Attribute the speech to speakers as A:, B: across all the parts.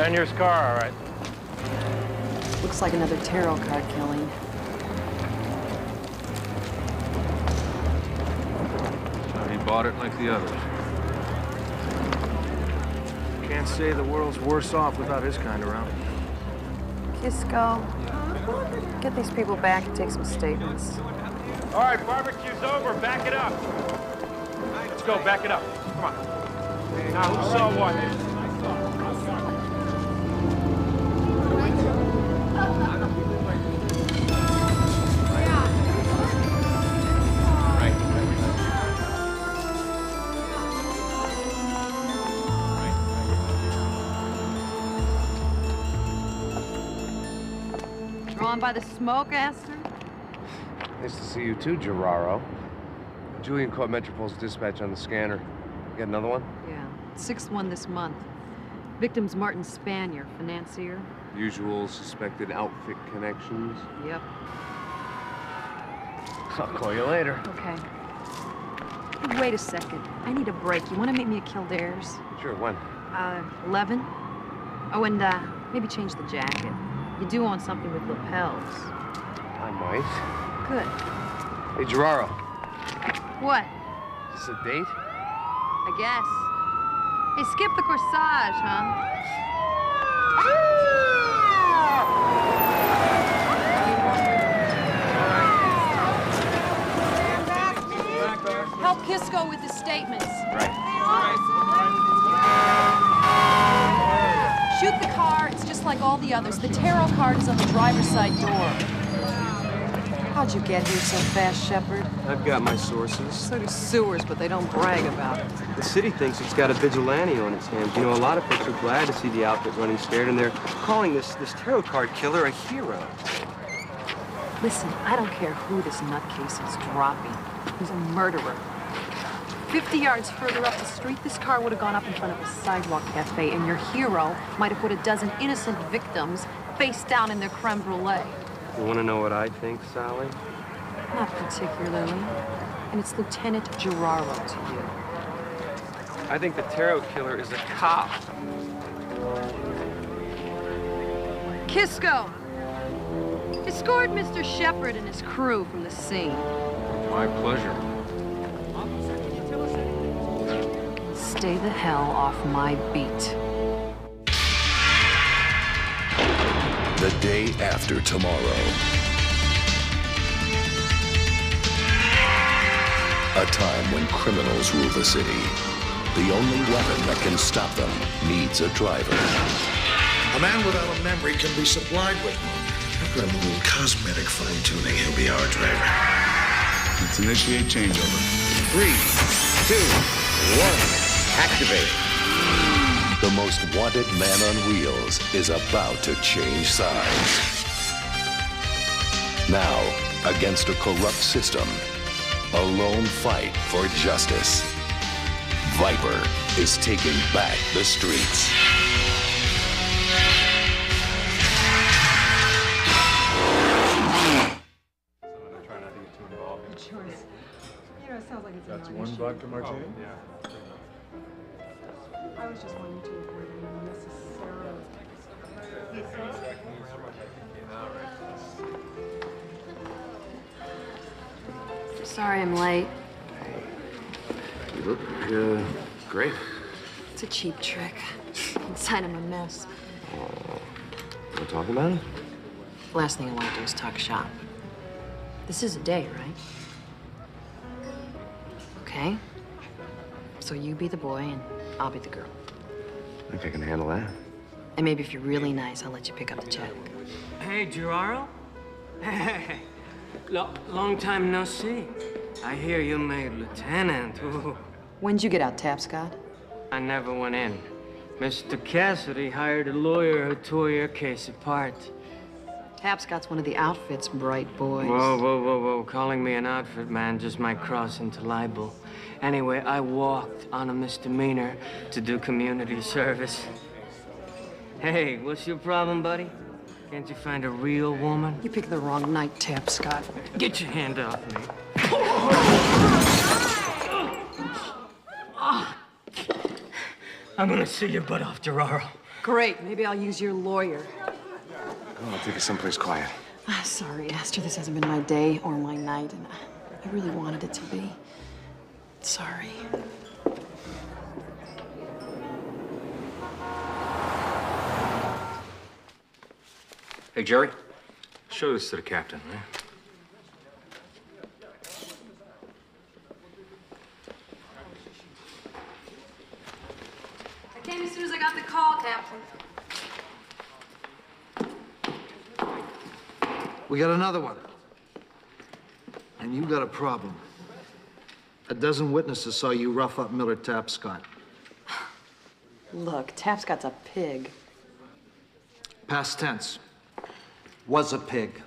A: Benier's car, all right.
B: Looks like another tarot card killing.
C: So he bought it like the others.
D: Can't say the world's worse off without his kind around.
B: Kisco, get these people back and take some statements.
A: All right, barbecue's over. Back it up. Let's go, back it up. Come on. Now, who saw what?
B: Drawn by the smoke, Astor?
E: Nice to see you too, Gerardo. Julian caught Metropol's dispatch on the scanner. You got another one?
B: Yeah, 6th one this month. Victim's Martin Spanier, financier.
E: Usual suspected outfit connections.
B: Yep.
E: I'll call you later.
B: Okay. Hey, wait a second. I need a break. You want to meet me at Kildare's?
E: Sure, when?
B: 11? Oh, and, maybe change the jacket. You do want something with lapels.
E: I might.
B: Good.
E: Hey, Gerardo.
B: What?
E: Is this a date?
B: I guess. Hey, skip the corsage, huh? Help Kisco with his statements.
E: Right.
B: Shoot the car. It's just like all the others. The tarot card is on the driver's side door. How'd you get here so fast, Shepard?
D: I've got my sources.
B: So do sewers, but they don't brag about it.
D: The city thinks it's got a vigilante on its hands. You know, a lot of folks are glad to see the outfit running scared, and they're calling this tarot card killer a hero.
B: Listen, I don't care who this nutcase is dropping. He's a murderer. 50 yards further up the street, this car would have gone up in front of a sidewalk cafe, and your hero might have put a dozen innocent victims face down in their creme brulee.
D: You want to know what I think, Sally?
B: Not particularly. And it's Lieutenant Gerardo to you.
D: I think the tarot killer is a cop.
B: Kisco! Escort Mr. Shepard and his crew from the scene.
C: My pleasure.
B: Stay the hell off my beat.
F: The day after tomorrow. A time when criminals rule the city. The only weapon that can stop them needs a driver.
G: A man without a memory can be supplied with one. After a little cosmetic fine-tuning, he'll be our driver.
H: Let's initiate changeover.
E: 3, 2, 1. Activate.
F: The most wanted man on wheels is about to change sides. Now, against a corrupt system, a lone fight for justice. Viper is taking back the streets.
C: Try not to get too involved.
B: Good choice. You know, it sounds like it's
C: That's one vodka martini? Yeah.
B: I was just wanting to avoid unnecessarily. Sorry I'm late.
E: You look, great.
B: It's a cheap trick. Inside I'm a mess.
E: Want to talk about it?
B: Last thing I want to do is talk shop. This is a date, right? Okay. So you be the boy and I'll be the girl.
E: I think I can handle that.
B: And maybe if you're really nice, I'll let you pick up the check.
I: Hey, Gerardo. Hey, long time no see. I hear you made lieutenant. Ooh.
B: When'd you get out, Tapscott?
I: I never went in. Mr. Cassidy hired a lawyer who tore your case apart.
B: Tapscott's one of the outfit's bright boys.
I: Whoa. Calling me an outfit man just might cross into libel. Anyway, I walked on a misdemeanor to do community service. Hey, what's your problem, buddy? Can't you find a real woman?
B: You picked the wrong night, Tapscott.
I: Get your hand off me. I'm gonna see your butt off, Gerardo.
B: Great. Maybe I'll use your lawyer.
E: I'll take you someplace quiet.
B: Sorry, Esther. This hasn't been my day or my night, and I really wanted it to be. Sorry.
C: Hey, Jerry. Show this to the captain, right?
B: I came as soon as I got the call, Captain.
G: We got another one. And you got a problem. A dozen witnesses saw you rough up Miller Tapscott.
B: Look, Tapscott's a pig.
G: Past tense. Was a pig.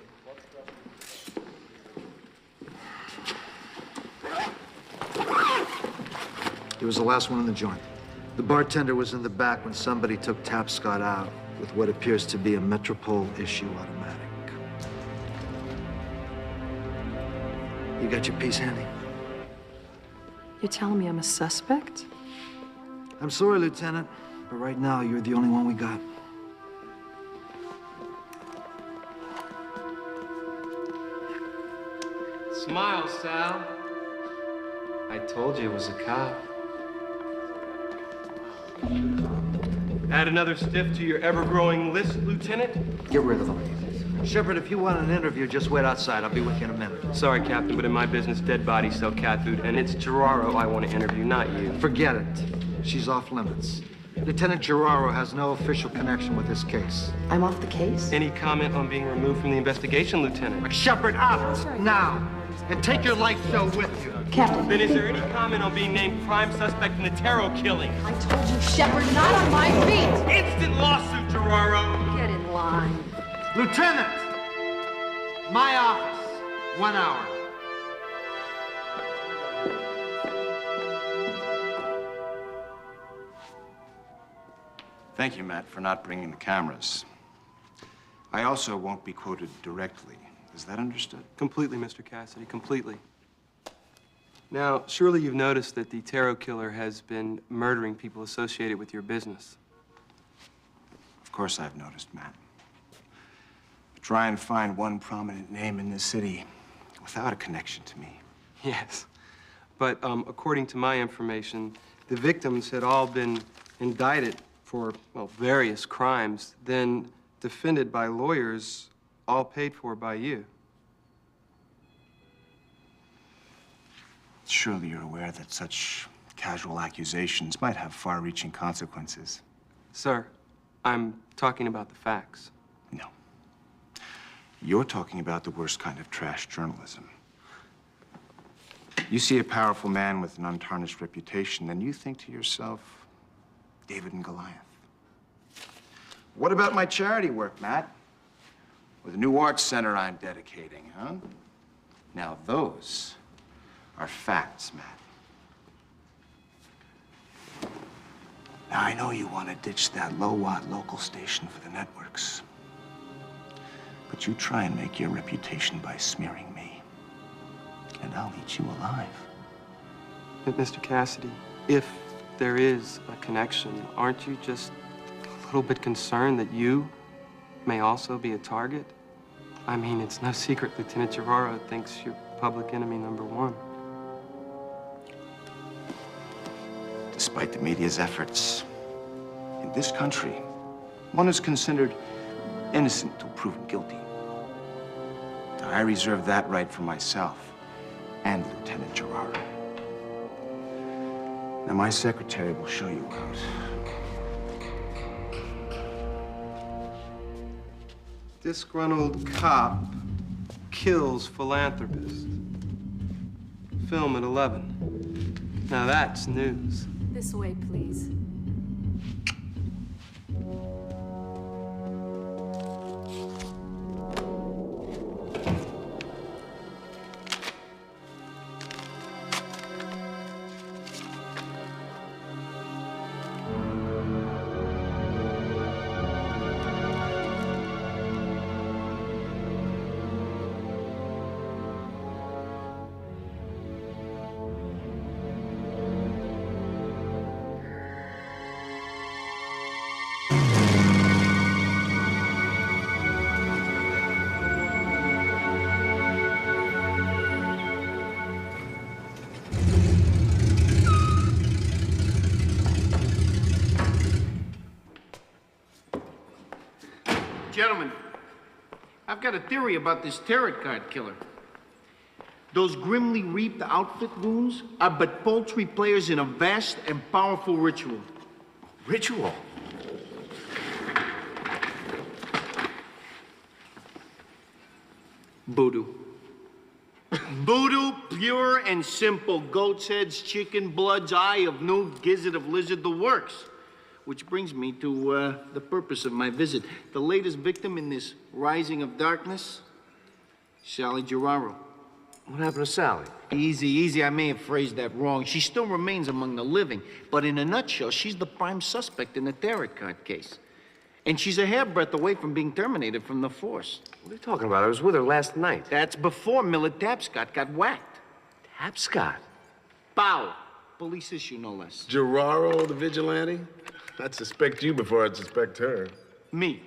G: He was the last one in the joint. The bartender was in the back when somebody took Tapscott out with what appears to be a Metropole issue automatic. You got your piece handy?
B: You're telling me I'm a suspect?
G: I'm sorry, Lieutenant, but right now you're the only one we got.
D: Smile, Sal. I told you it was a cop.
J: Add another stiff to your ever-growing list, Lieutenant?
G: Get rid of them. Shepard, if you want an interview, just wait outside. I'll be with you in a minute.
J: Sorry, Captain, but in my business, dead bodies sell cat food, and it's Gerardo I want to interview, not you.
G: Forget it. She's off limits. Lieutenant Gerardo has no official connection with this case.
B: I'm off the case?
J: Any comment on being removed from the investigation, Lieutenant?
G: Shepard, out now! And take your light show with you.
B: Captain.
J: Then is there any comment on being named prime suspect in the Taro killing?
B: I told you, Shepard, not on my feet!
J: Instant lawsuit, Gerardo!
B: Get in line.
G: Lieutenant! My office. 1 hour.
K: Thank you, Matt, for not bringing the cameras. I also won't be quoted directly. Is that understood?
J: Completely, Mr. Cassidy, completely. Now, surely you've noticed that the Taro killer has been murdering people associated with your business.
K: Of course I've noticed, Matt. Try and find one prominent name in this city without a connection to me.
J: Yes, but according to my information, the victims had all been indicted for, well, various crimes, then defended by lawyers, all paid for by you.
K: Surely you're aware that such casual accusations might have far-reaching consequences.
J: Sir, I'm talking about the facts.
K: No. You're talking about the worst kind of trash journalism. You see a powerful man with an untarnished reputation, and you think to yourself, David and Goliath. What about my charity work, Matt? Or the new arts center I'm dedicating, huh? Now those are facts, Matt. Now I know you want to ditch that low-watt local station for the networks. But you try and make your reputation by smearing me, and I'll eat you alive.
J: But Mr. Cassidy, if there is a connection, aren't you just a little bit concerned that you may also be a target? I mean, it's no secret Lieutenant Gerardo thinks you're public enemy #1.
K: Despite the media's efforts, in this country, one is considered innocent till proven guilty. I reserve that right for myself and Lieutenant Gerardo. Now, my secretary will show you out.
J: Disgruntled cop kills philanthropist. Film at 11. Now that's news.
L: This way, please. I've got a theory about this tarot card killer. Those grimly reaped outfit wounds are but paltry players in a vast and powerful ritual.
E: Ritual?
L: Voodoo. Voodoo, pure and simple. Goat's heads, chicken bloods, eye of newt, gizzard of lizard, the works. Which brings me to the purpose of my visit. The latest victim in this rising of darkness, Sally Geraro.
E: What happened to Sally?
L: Easy, easy. I may have phrased that wrong. She still remains among the living. But in a nutshell, she's the prime suspect in the tarot card case. And she's a hairbreadth away from being terminated from the force.
E: What are you talking about? I was with her last night.
L: That's before Miller Tapscott got whacked.
E: Tapscott?
L: Pow. Police issue, no less.
H: Geraro, the vigilante? I'd suspect you before I'd suspect her.
L: Me.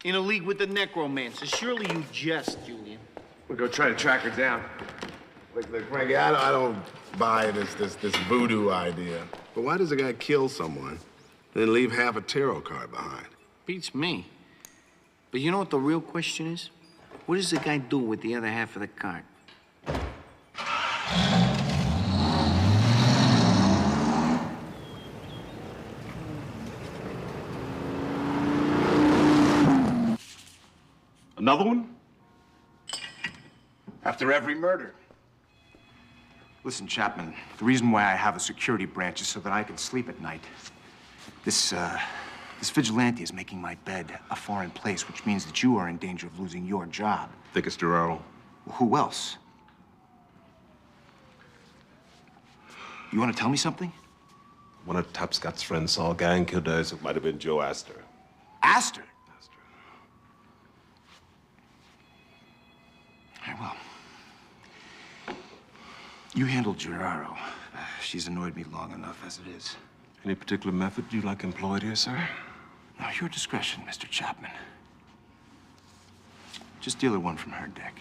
L: In a league with the necromancers. Surely you jest, Julian.
E: We'll go try to track her down.
H: Look, Frankie, I don't buy this voodoo idea. But why does a guy kill someone and then leave half a tarot card behind?
L: Beats me. But you know what the real question is? What does the guy do with the other half of the card?
H: Another one?
K: After every murder. Listen, Chapman, the reason why I have a security branch is so that I can sleep at night. This vigilante is making my bed a foreign place, which means that you are in danger of losing your job.
H: Think it's Geraro.
K: Well, who else? You want to tell me something?
H: One of Tapscott's friends saw a guy in Kildare. It might have been Joe Astor.
K: Astor? Very well. You handled Geraro. She's annoyed me long enough as it is.
H: Any particular method you like employed here, sir?
K: Now, your discretion, Mr. Chapman. Just deal her one from her deck.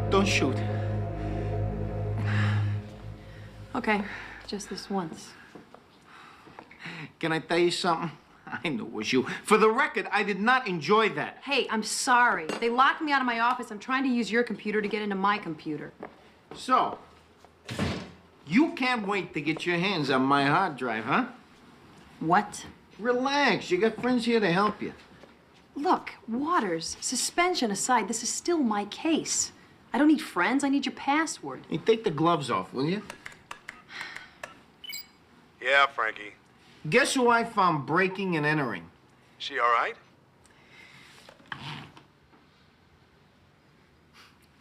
L: Don't shoot.
B: Okay, just this once.
L: Can I tell you something? I knew it was you. For the record, I did not enjoy that.
B: Hey, I'm sorry. They locked me out of my office. I'm trying to use your computer to get into my computer.
L: So, you can't wait to get your hands on my hard drive, huh?
B: What?
L: Relax. You got friends here to help you.
B: Look, Waters, suspension aside, this is still my case. I don't need friends. I need your password.
L: Hey, take the gloves off, will you?
H: Yeah, Frankie.
L: Guess who I found breaking and entering?
H: She all right?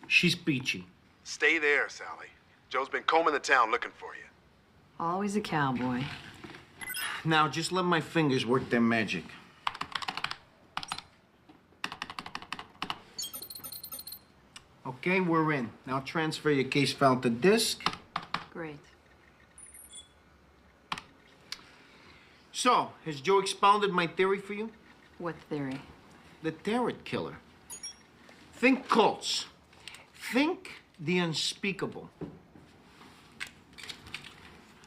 L: She's peachy.
H: Stay there, Sally. Joe's been combing the town looking for you.
B: Always a cowboy.
L: Now, just let my fingers work their magic. Okay, we're in. Now transfer your case file to disk.
B: Great.
L: So, has Joe expounded my theory for you?
B: What theory?
L: The tarot killer. Think cults. Think the unspeakable.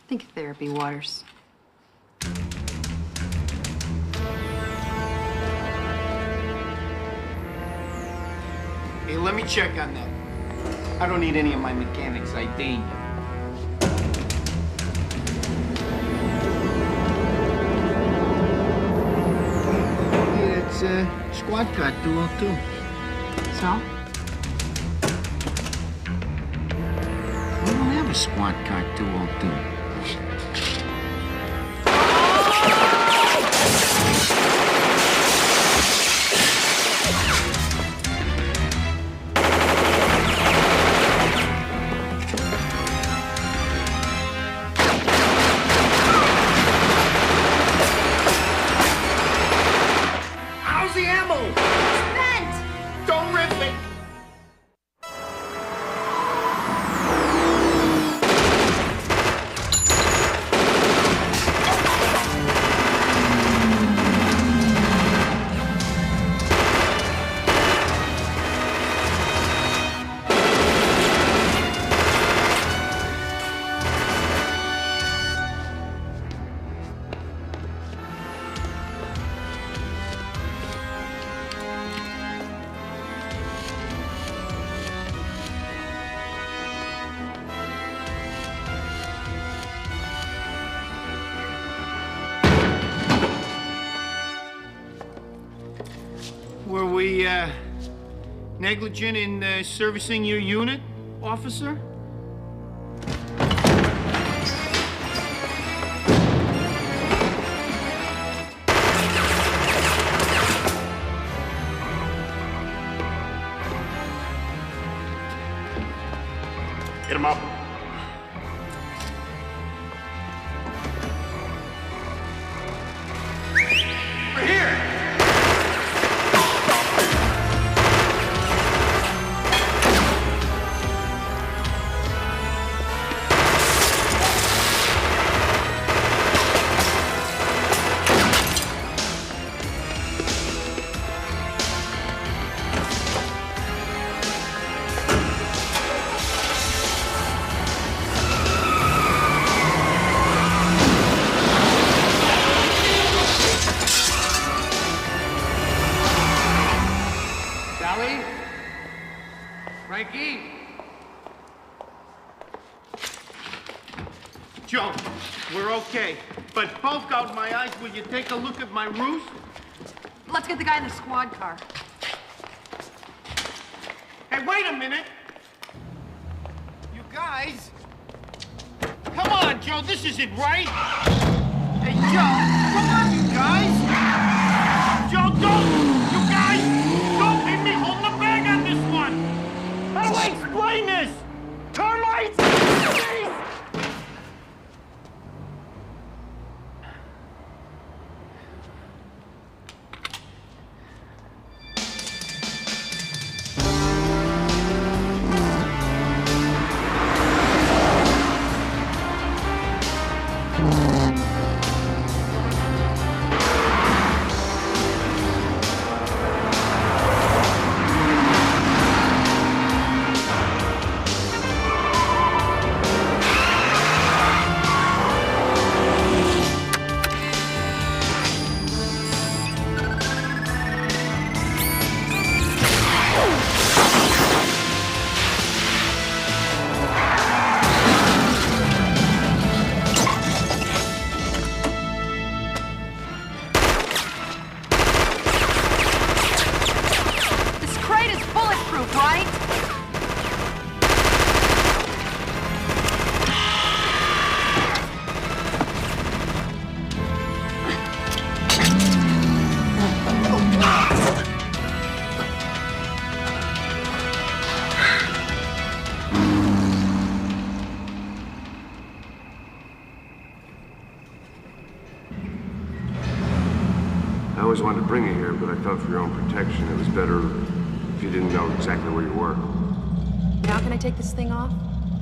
B: Think therapy, Waters.
L: Hey, let me check on that. I don't need any of my mechanics' ID. Hey, it's squad car 202.
B: So?
L: We don't have a squad car 202. Were we, negligent in, servicing your unit, officer?
H: Get him up.
L: We're here!
I: Frankie?
L: Joe, we're okay. But poke out my eyes, will you take a look at my roof?
B: Let's get the guy in the squad car.
L: Hey, wait a minute! You guys? Come on, Joe, this isn't right! Hey, Joe, come on, you guys! Joe, don't! You guys! Don't make me hold the bag on this one! How do I explain this? Termites! Please!
E: I always wanted to bring you here, but I thought for your own protection, it was better if you didn't know exactly where you were.
B: Now can I take this thing off?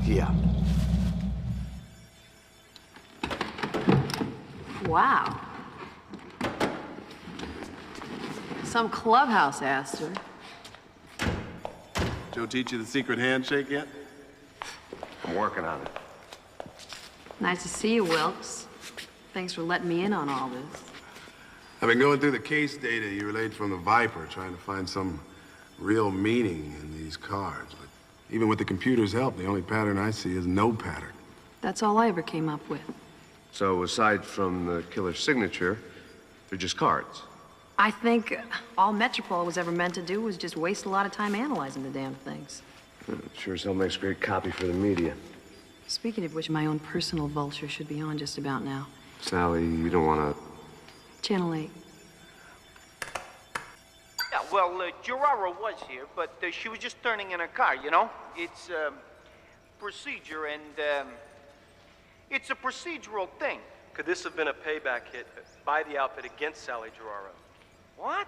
E: Yeah.
B: Wow. Some clubhouse asked her.
H: Joe teach you the secret handshake yet?
E: I'm working on it.
B: Nice to see you, Wilkes. Thanks for letting me in on all this.
H: I've been going through the case data you relayed from the Viper, trying to find some real meaning in these cards. But even with the computer's help, the only pattern I see is no pattern.
B: That's all I ever came up with.
E: So aside from the killer's signature, they're just cards.
B: I think all Metropole was ever meant to do was just waste a lot of time analyzing the damn things.
E: Sure as hell makes great copy for the media.
B: Speaking of which, my own personal vulture should be on just about now.
E: Sally, you don't want to...
B: Channel 8.
L: Yeah, well, Gerardo was here, but she was just turning in her car, you know? It's, procedure and, it's a procedural thing.
J: Could this have been a payback hit by the outfit against Sally Gerardo?
L: What?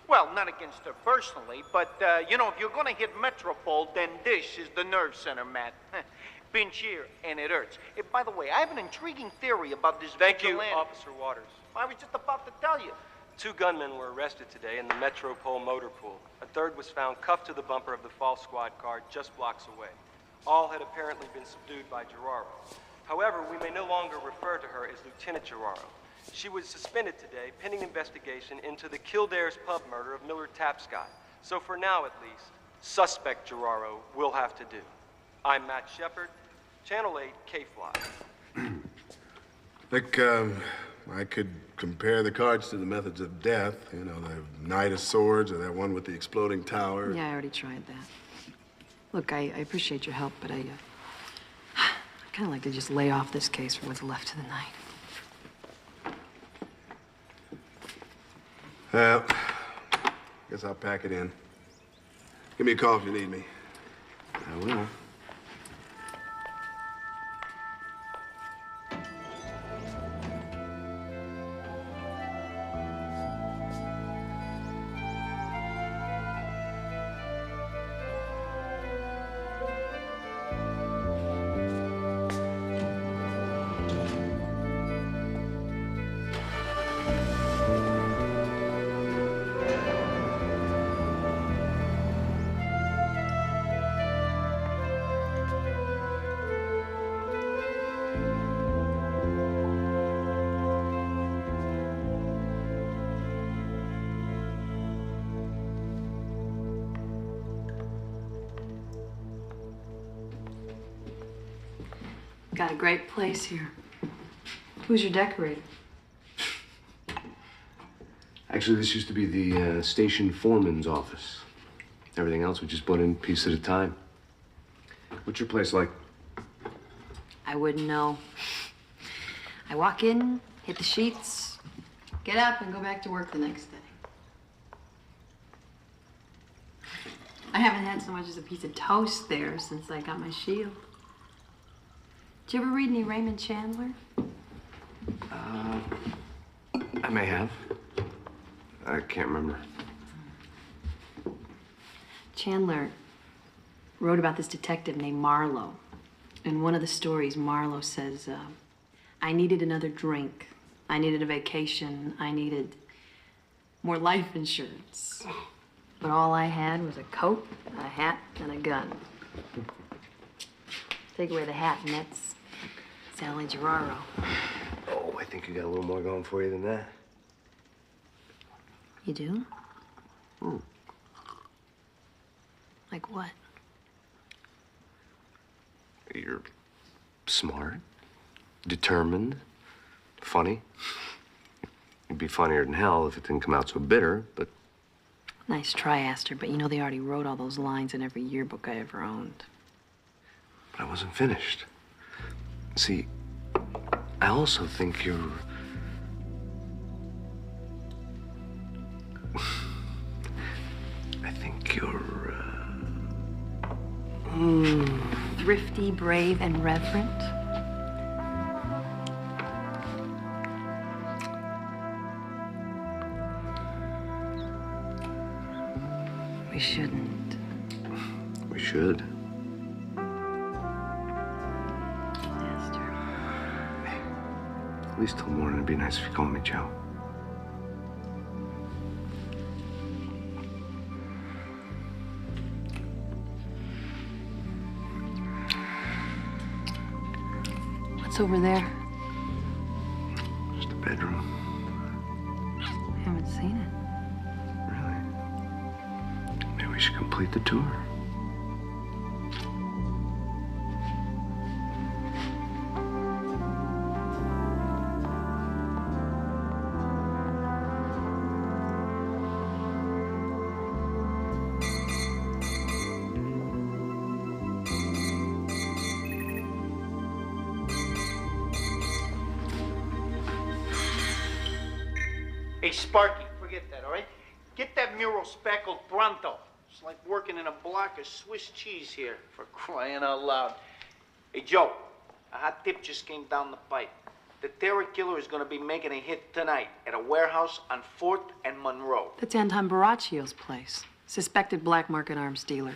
L: Well, not against her personally, but, you know, if you're gonna hit Metropole, then this is the nerve center, Matt. Pinch here, and it hurts. By the way, I have an intriguing theory about this
J: Thank you,
L: vigilante.
J: Officer Waters.
L: I was just about to tell you.
J: 2 gunmen were arrested today in the Metropole motor pool. A third was found cuffed to the bumper of the false squad car just blocks away. All had apparently been subdued by Gerardo. However, we may no longer refer to her as Lieutenant Gerardo. She was suspended today, pending investigation into the Kildare's pub murder of Miller Tapscott. So for now, at least, suspect Gerardo will have to do. I'm Matt Shepard, Channel 8, K-Fly.
H: Think, I could compare the cards to the methods of death. You know, the Knight of Swords or that one with the exploding tower.
B: Yeah, I already tried that. Look, I appreciate your help, but I kind of like to just lay off this case for what's left of the night.
H: Well, guess I'll pack it in. Give me a call if you need me.
E: I will.
B: Got a great place here. Who's your decorator?
E: Actually, this used to be the station foreman's office. Everything else we just put in a piece at a time. What's your place like?
B: I wouldn't know. I walk in, hit the sheets, get up, and go back to work the next day. I haven't had so much as a piece of toast there since I got my shield. Did you ever read any Raymond Chandler?
E: I may have. I can't remember.
B: Chandler wrote about this detective named Marlowe. In one of the stories, Marlowe says, I needed another drink. I needed a vacation. I needed more life insurance. But all I had was a coat, a hat, and a gun. Take away the hat, and that's Sally Gerardo.
E: Oh, I think you got a little more going for you than that.
B: You do?
E: Hmm.
B: Like what?
E: You're smart, determined, funny. You'd be funnier than hell if it didn't come out so bitter, but...
B: Nice try, Astor, but you know they already wrote all those lines in every yearbook I ever owned.
E: But I wasn't finished. See, I also think you're... I think you're,
B: Thrifty, brave, and reverent. We shouldn't.
E: We should.
B: Astor.
E: At least till morning, it'd be nice if you called me Joe.
B: What's over there?
E: Just a bedroom.
B: I haven't seen it.
E: Maybe we should the tour.
L: Hey, Sparky, forget that, all right? Get that mural speckled pronto. It's like working in a block of Swiss cheese here, for crying out loud. Hey, Joe, a hot tip just came down the pipe. The terror killer is gonna be making a hit tonight at a warehouse on 4th and Monroe.
B: That's Anton Baraccio's place. Suspected black market arms dealer.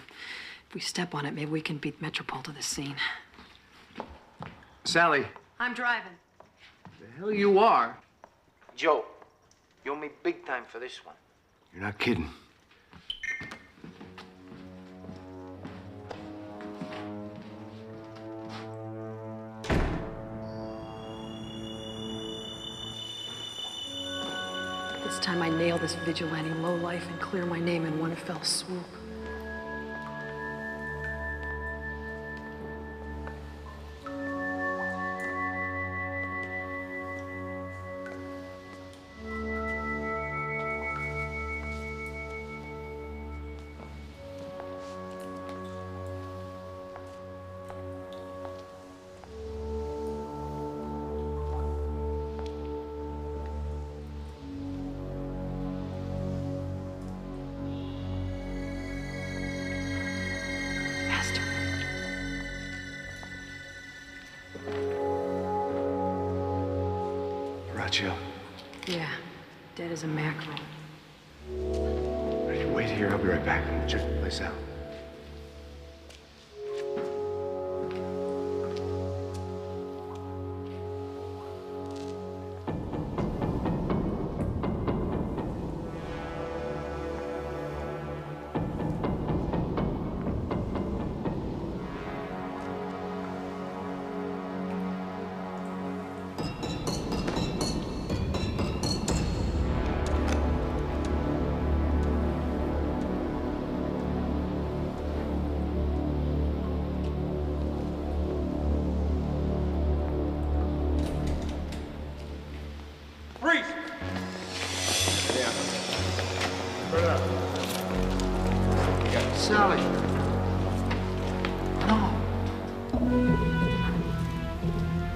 B: If we step on it, maybe we can beat Metropole to the scene.
E: Sally.
B: I'm driving.
E: The hell you are?
L: Joe, you owe me big time for this one.
E: You're not kidding.
B: This time I nail this vigilante lowlife and clear my name in one fell swoop.
E: Baraccio.
B: Yeah, dead as a mackerel.
E: Ready, wait here. I'll be right back. Check the place out.
G: Sally.
B: No.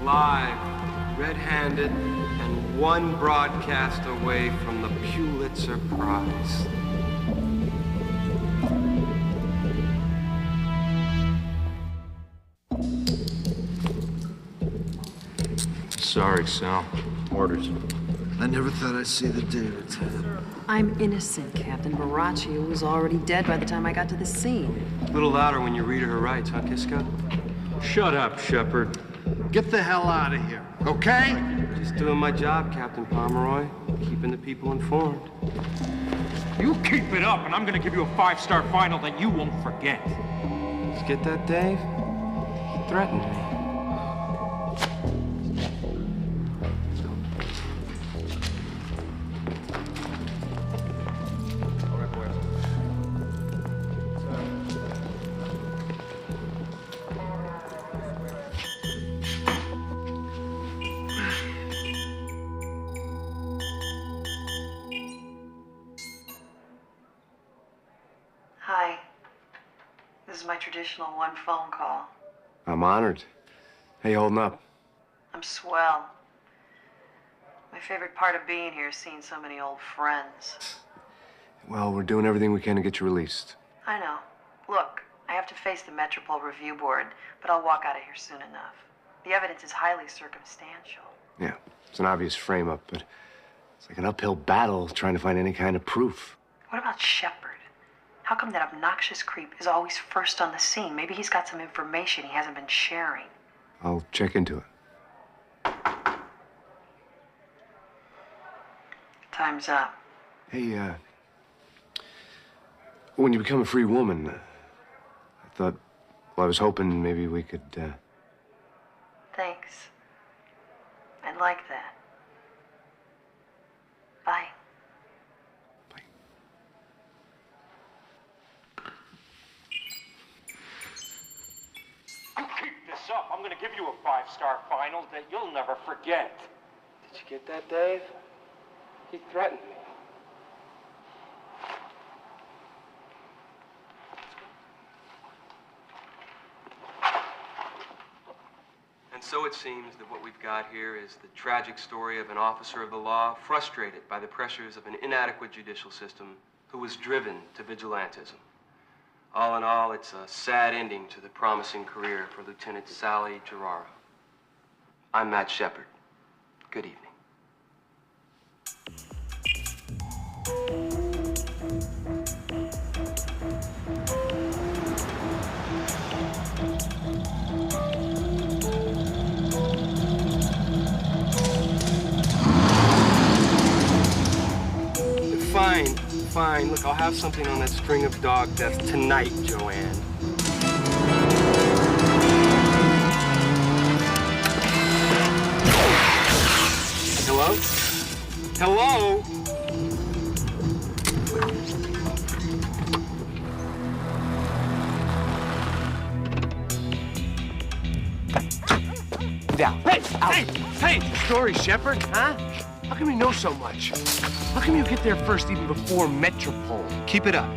J: Live, red-handed, and one broadcast away from the Pulitzer Prize.
C: Sorry, Sal. Orders.
G: I never thought I'd see the day, Lieutenant.
B: I'm innocent, Captain. Baraccio was already dead by the time I got to the scene.
J: A little louder when you read her rights, huh, Kisco?
C: Shut up, Shepard.
G: Get the hell out of here, okay?
J: Just doing my job, Captain Pomeroy. Keeping the people informed.
C: You keep it up, and I'm gonna give you a 5-star final that you won't forget.
J: Did you get that, Dave? He threatened me.
B: Hi. This is my traditional one phone call.
E: I'm honored. How you holding up?
B: I'm swell. My favorite part of being here is seeing so many old friends.
E: Well, we're doing everything we can to get you released.
B: I know. Look, I have to face the Metropole Review Board, but I'll walk out of here soon enough. The evidence is highly circumstantial.
E: Yeah, it's an obvious frame-up, but it's like an uphill battle trying to find any kind of proof.
B: What about Shepard? How come that obnoxious creep is always first on the scene? Maybe he's got some information he hasn't been sharing.
E: I'll check into it.
B: Time's up.
E: Hey, when you become a free woman, I thought, well, I was hoping maybe we could,
B: Thanks. I'd like that. Bye.
C: gonna give you a 5-star final that you'll never forget.
J: Did you get that, Dave? He threatened me. And so it seems that what we've got here is the tragic story of an officer of the law frustrated by the pressures of an inadequate judicial system who was driven to vigilantism. All in all, it's a sad ending to the promising career for Lieutenant Sally Geraro. I'm Matt Shepard. Good evening. Fine. Look, I'll have something on that string of dog deaths tonight, Joanne. Hello? Hello?
M: Down. Hey! Story, Shepard, huh? How come you know so much? How come you get there first even before Metropole?
J: Keep it up.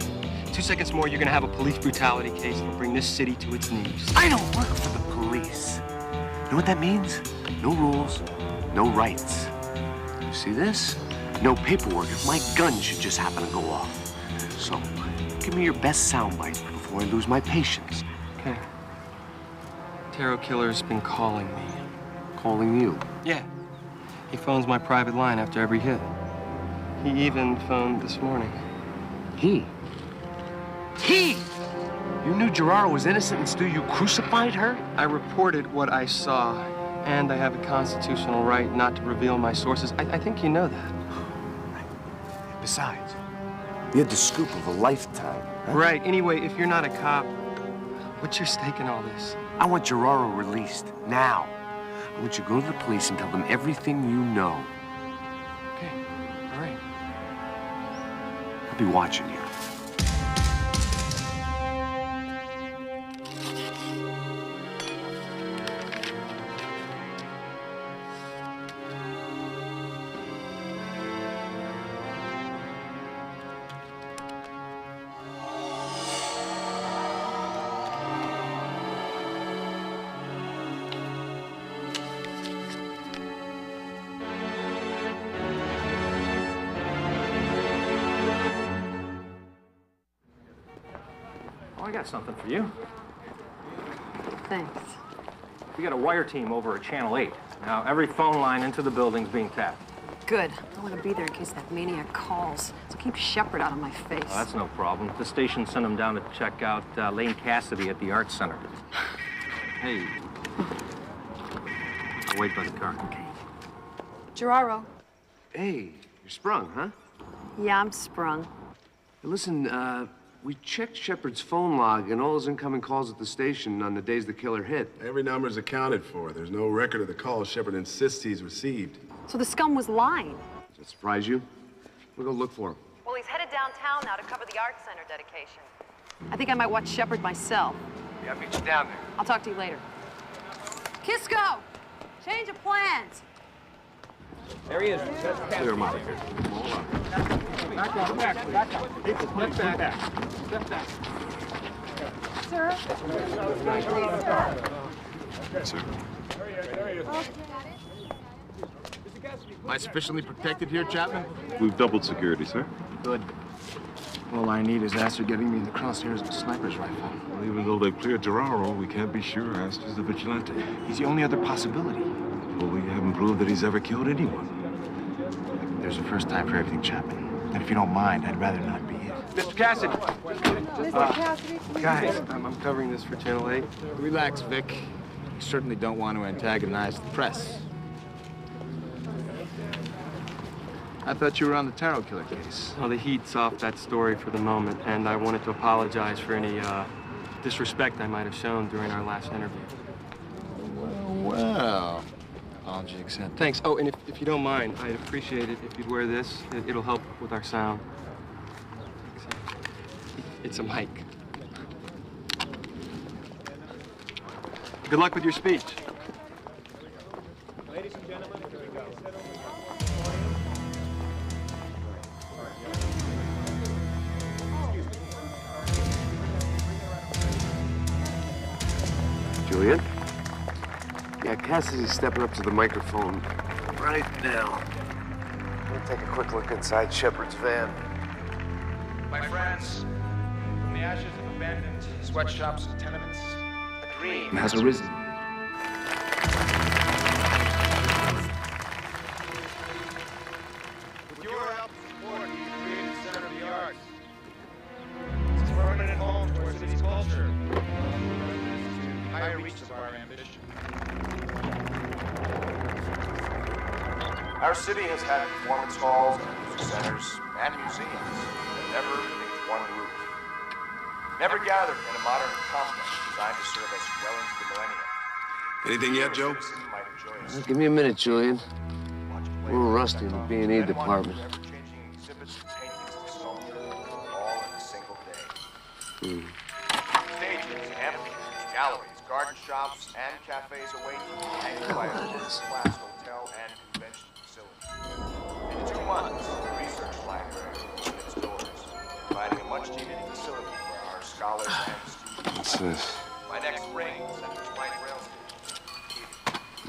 J: 2 seconds more, you're gonna have a police brutality case that'll bring this city to its knees.
M: I don't work for the police. You know what that means? No rules, no rights. You see this? No paperwork if my gun should just happen to go off. So, give me your best soundbite before I lose my patience.
J: Okay. Tarot killer's been calling me.
M: Calling you?
J: Yeah. He phones my private line after every hit. He even phoned this morning.
M: He? You knew Geraro was innocent and still you crucified her?
J: I reported what I saw, and I have a constitutional right not to reveal my sources. I think you know that.
M: Besides, you had the scoop of a lifetime. Huh?
J: Right. Anyway, if you're not a cop, what's your stake in all this?
M: I want Geraro released now. I want you to go to the police and tell them everything you know.
J: Okay. All right.
M: I'll be watching you.
C: I got something for you.
B: Thanks.
C: We got a wire team over at Channel 8. Now, every phone line into the building's being tapped.
B: Good. I want to be there in case that maniac calls. So keep Shepard out of my face.
C: Oh, that's no problem. The station sent him down to check out Lane Cassidy at the Art Center. Hey. I'll wait by the car.
B: Okay. Geraro.
M: Hey, you're sprung, huh?
B: Yeah, I'm sprung.
M: Hey, listen, we checked Shepard's phone log and all his incoming calls at the station on the days the killer hit.
H: Every number's accounted for. There's no record of the calls Shepard insists he's received.
B: So the scum was lying.
M: Does that surprise you? We'll go look for him.
B: Well, he's headed downtown now to cover the Art Center dedication. I think I might watch Shepard myself.
M: Yeah, I'll meet you down there.
B: I'll talk to you later. Kisco! Change of plans.
C: There he is.
H: Clear him out of here. Hold on.
C: Back up. Step back.
B: Sir?
H: Sir.
C: There he is.
L: Am I sufficiently protected here, Chapman?
N: We've doubled security, sir.
L: Good. All I need is Astor getting me in the crosshairs of a sniper's rifle.
N: Well, even though they've cleared Geraro, we can't be sure Astor's the vigilante.
L: He's the only other possibility.
N: Well, we haven't proved that he's ever killed anyone.
L: There's a first time for everything, Chapman. And if you don't mind, I'd rather not be it.
J: Mr. Cassidy!
B: Mr. Cassidy?
J: Guys, I'm covering this for Channel 8.
L: Relax, Vic. You certainly don't want to antagonize the press. I thought you were on the Tarot Killer case.
J: Well, the heat's off that story for the moment, and I wanted to apologize for any disrespect I might have shown during our last interview.
L: Well. Apology accepted.
J: Thanks. Oh, and if you don't mind, I'd appreciate it if you'd wear this. It'll help with our sound. It's a mic. Good luck with your speech.
A: Ladies and gentlemen, here we go.
E: Julian? Yeah, Cassidy's stepping up to the microphone right now. We'll take a quick look inside Shepard's van.
O: My friends, from the ashes of abandoned sweatshops and tenements, a dream has arisen. With your help and support, we created the Center of the Arts. It's a permanent home to our city's culture. Higher reaches of our ambition.
K: Our city has had performance halls, music centers, and museums, but never beneath one roof. Never gathered in a modern complex designed to serve us well into the millennium.
H: Anything yet, Joe?
E: Give me a minute, Julian. We're rusty in the B&E department.
K: Exhibits, paintings, and sculpture, all in a single day. Stages, amphitheaters, galleries, garden shops, and cafes await you, anchored by a first-class hotel and convention facility. In 2 months, the research library will open its doors, providing a much-needed facility for our scholars and students.
E: What's this?
K: My next ring, Center's Light Rail Station.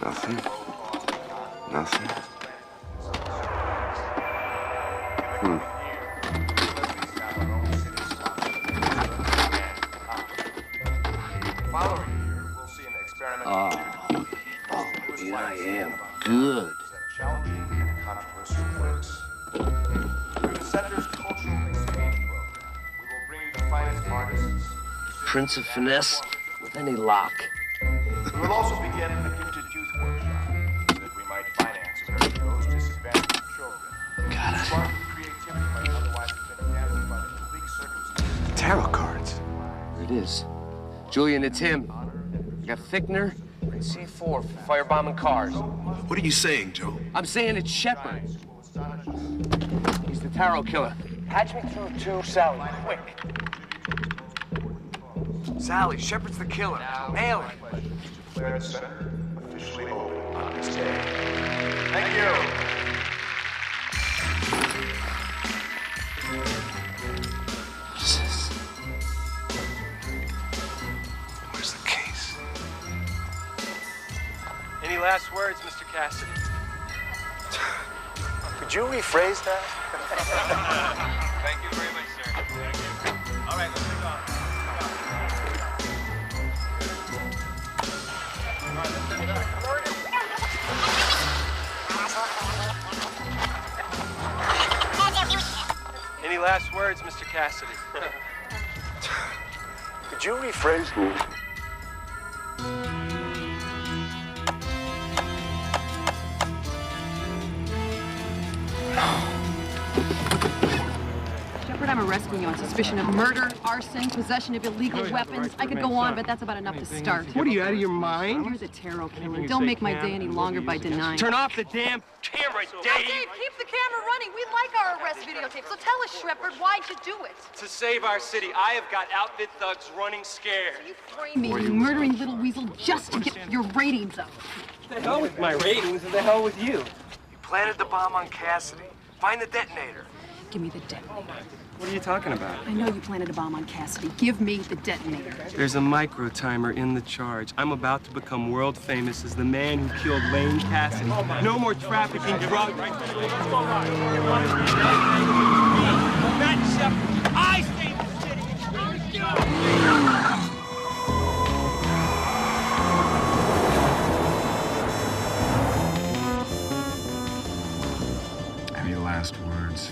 E: Nothing. Nothing.
K: Following year, we'll see an experimental
E: Here I am. Good.
K: challenging and controversial works. Through the Center's Cultural Exchange Program, we will bring you the finest artists.
E: Prince of Finesse with any lock.
K: We will also begin a gifted youth workshop so that we might finance America's those disadvantaged children.
E: Got it.
K: Spark creativity might otherwise have been damaged by the bleak circumstances.
E: Tarot cards. There it is. Julian, it's him. I got thickener and C4 for firebombing cars.
H: What are you saying, Joe?
E: I'm saying it's Shepard. He's the tarot killer. Patch me through to Sally, quick. Sally, Shepard's the killer. Nail it.
K: Declare the Center officially open on this day. Thank you.
E: Where's the case?
J: Any last words, Mr. Cassidy?
K: Could you rephrase that?
A: Thank you very much, sir. Thank you. All right, let's move on.
J: Any last words, Mr. Cassidy?
K: Could you rephrase that?
B: Shepard, I'm arresting you on suspicion of murder, arson, possession of illegal weapons. I could go on, but that's about enough to start.
J: What are you, out of your mind?
B: You're the tarot killer. Don't make my day any longer by denying.
J: Turn off the damn camera, Dave!
P: Dave, keep the camera running. We like our arrest videotape. So tell us, Shepard, why'd you do it?
J: To save our city, I have got outfit thugs running scared.
B: You frame me, you murdering little weasel, just to get your ratings up.
J: The hell with my ratings and the hell with you.
E: You planted the bomb on Cassidy. Find the detonator.
B: Give me the detonator.
J: What are you talking about?
B: I know you planted a bomb on Cassidy. Give me the detonator.
J: There's a micro timer in the charge. I'm about to become world famous as the man who killed Lane Cassidy. No more trafficking drugs. I saved the city.
H: Any last words?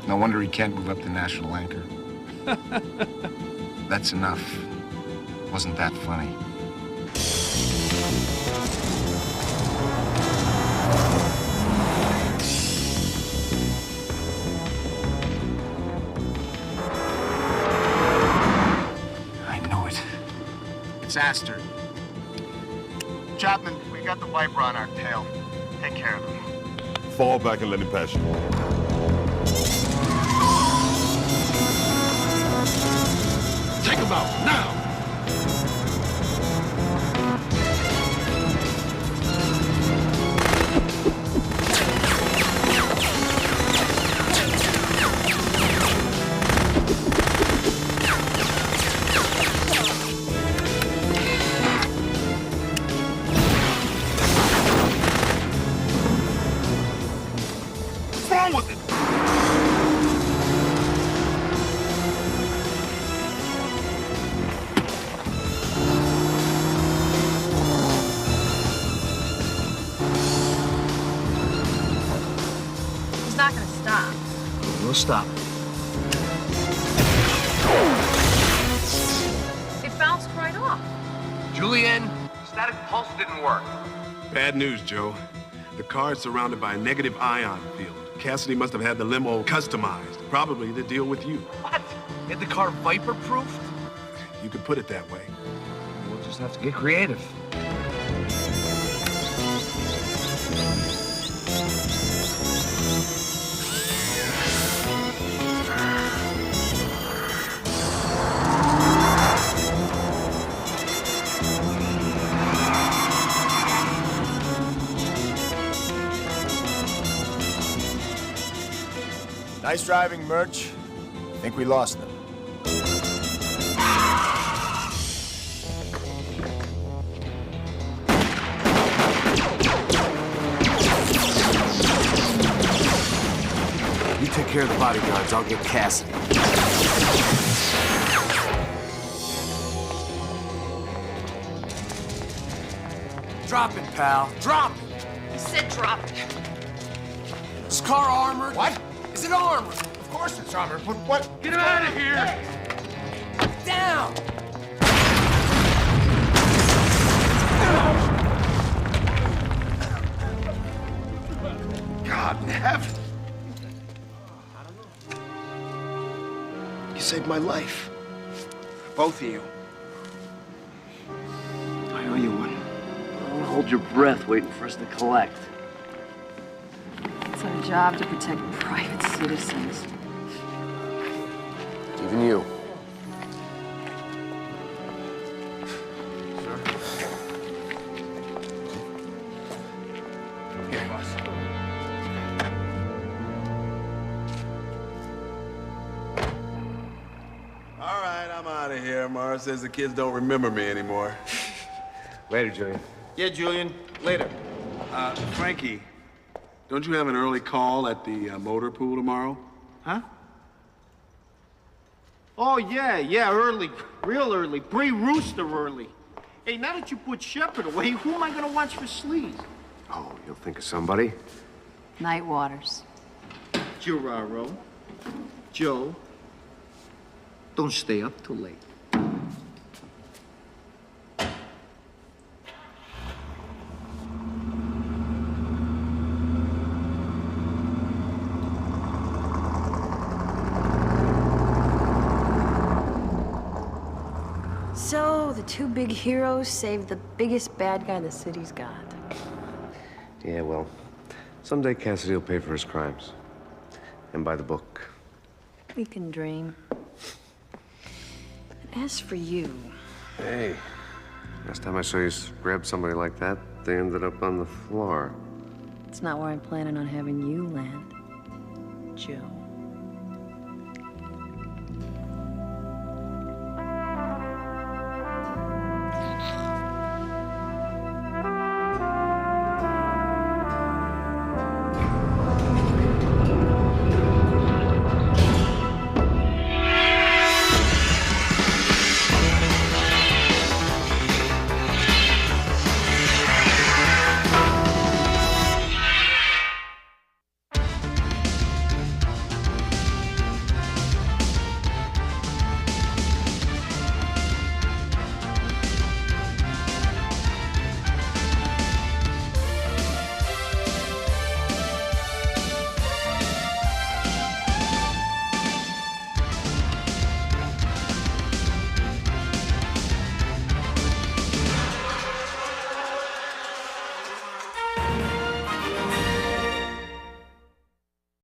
H: No wonder he can't move up the national anchor. That's enough. Wasn't that funny? I know it. It's Astor.
O: Chapman, we got the Viper on our tail. Take care of him.
N: Fall back and let him pass you.
H: Take him out, now!
M: stop.
B: It bounced right off.
M: Julianne, static pulse didn't work.
H: Bad news, Joe. The car is surrounded by a negative ion field. Cassidy must have had the limo customized, probably to deal with you.
M: What? Is the car Viper-proofed?
H: You could put it that way.
M: We'll just have to get creative.
K: Nice driving, Murch. I think we lost them.
M: You take care of the bodyguards, I'll get Cassidy. Drop it, pal. Drop it!
P: I said drop it.
M: Is this car armored?
K: What?
M: Is it armored?
K: Of course it's armored, but what?
M: Get him out of here! Down!
K: God in heaven. You saved my life. Both of you.
M: I owe you one. Don't hold your breath waiting for us to collect.
B: It's our job to protect private citizens.
M: Even you.
K: Here, boss.
H: All right, I'm out of here. Mara says the kids don't remember me anymore.
E: Later, Julian.
L: Yeah, Julian. Later.
H: Frankie, don't you have an early call at the motor pool tomorrow?
L: Huh? Oh, yeah, early. Real early. Pre-rooster early. Hey, now that you put Shepard away, who am I gonna watch for sleaze?
E: Oh, you'll think of somebody.
B: Night waters.
L: Gerardo. Joe. Don't stay up too late.
Q: So, the two big heroes saved the biggest bad guy the city's got.
E: Yeah, well, someday Cassidy will pay for his crimes. And by the book.
Q: We can dream. And as for you...
E: Hey, last time I saw you grab somebody like that, they ended up on the floor.
Q: It's not where I'm planning on having you land, Joe.